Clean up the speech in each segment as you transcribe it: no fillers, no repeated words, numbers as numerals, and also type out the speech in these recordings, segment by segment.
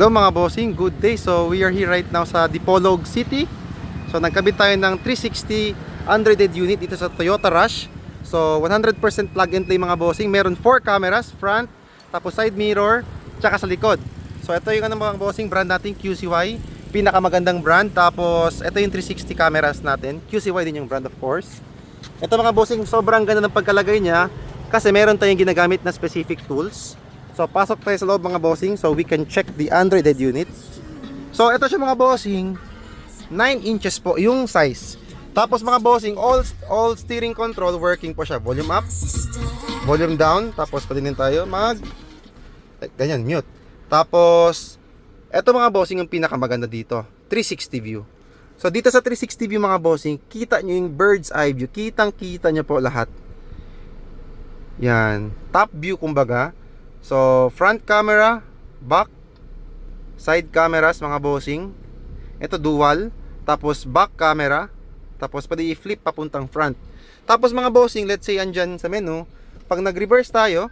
Hello mga bossing, good day. So we are here right now sa Dipolog City. So nagkabit tayo ng 360 unrated unit dito sa Toyota Rush. So 100% plug and play mga bossing. Meron 4 cameras, front, tapos side mirror, tsaka sa likod. So ito yung mga bossing brand natin, QCY. Pinakamagandang brand. Tapos ito yung 360 cameras natin. QCY din yung brand of course. Ito mga bossing, sobrang ganda ng pagkalagay niya kasi meron tayong ginagamit na specific tools. So pasok tayo sa loob mga bossing so we can check the unrated unit. So ito siya mga bossing, 9 inches po yung size. Tapos mga bossing, all steering control working po siya. Volume up, volume down. Tapos pwede din tayo ganyan, mute. Tapos ito mga bossing yung pinakamaganda dito, 360 view. So dito sa 360 view mga bossing, kita nyo yung bird's eye view. Kitang kita nyo po lahat. Yan, top view kumbaga. So, front camera, back, side cameras mga bossing. Ito dual, tapos back camera, tapos pwede i-flip papuntang front. Tapos mga bossing, let's say andyan sa menu, pag nag-reverse tayo,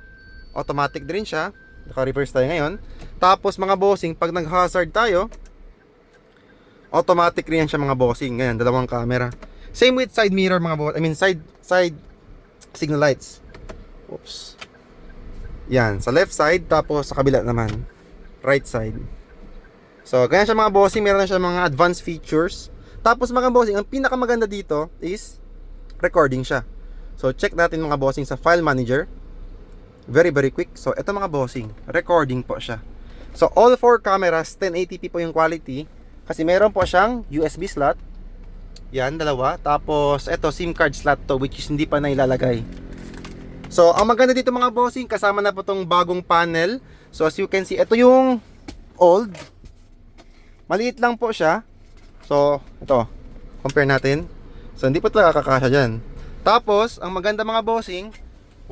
automatic din siya. Naka-reverse tayo ngayon. Tapos mga bossing, pag nag-hazard tayo, automatic rin siya mga bossing. Ngayon, dalawang camera. Same with side mirror mga bossing. Side signal lights. Oops. Yan, sa left side, tapos sa kabila naman, right side. So, ganyan siya mga bossing, meron na siya mga advanced features. Tapos mga bossing, ang pinakamaganda dito is recording siya. So, check natin mga bossing sa file manager. Very quick. So, ito mga bossing, recording po siya. So, all 4 cameras, 1080p po yung quality. Kasi meron po siyang USB slot. Yan, dalawa. Tapos, ito, SIM card slot to, which is hindi pa nailalagay. So, ang maganda dito mga bossing, kasama na po itong bagong panel. So, as you can see, ito yung old. Maliit lang po siya. So, ito, compare natin. So, hindi po talaga kakasya dyan. Tapos, ang maganda mga bossing,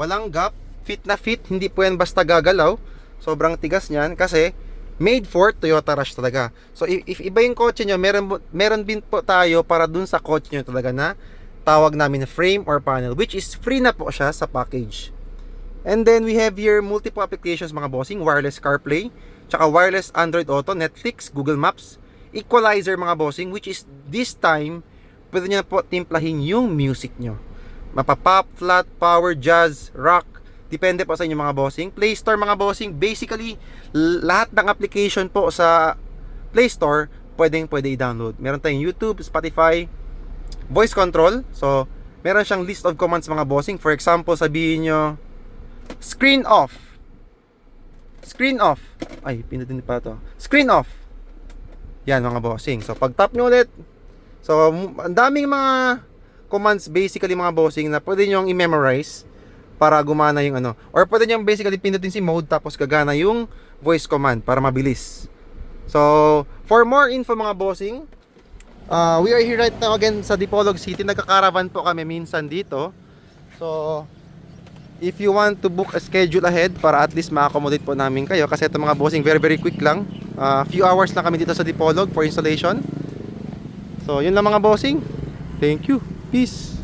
walang gap, fit na fit, hindi po yan basta gagalaw. Sobrang tigas niyan kasi made for Toyota Rush talaga. So, if iba yung kotse nyo, meron din po tayo para dun sa kotse nyo talaga na tawag namin na frame or panel, which is free na po siya sa package. And then we have here multiple applications mga bossing, wireless CarPlay, tsaka wireless Android Auto, Netflix, Google Maps, equalizer mga bossing, which is this time pwede nyo na po timplahin yung music nyo. Mapapop, flat, power, jazz, rock, depende po sa inyo mga bossing. Play Store mga bossing, basically lahat ng application po sa Play Store pwede i-download. Meron tayong YouTube, Spotify, voice control. So, meron siyang list of commands mga bossing. For example, sabihin nyo, screen off. Screen off. Ay, pinutin pa to. Screen off. Yan mga bossing. So, pag tap nyo ulit. So, ang daming mga commands basically mga bossing na pwede nyo i-memorize para gumana yung ano. Or pwede nyo basically pinutin si mode tapos gagana yung voice command para mabilis. So, for more info mga bossing, we are here right now again sa Dipolog City. Nagka-caravan po kami minsan dito. So, if you want to book a schedule ahead para at least ma-accommodate po namin kayo. Kasi ito mga bossing, very quick lang. Few hours lang kami dito sa Dipolog for installation. So, yun lang mga bossing. Thank you. Peace.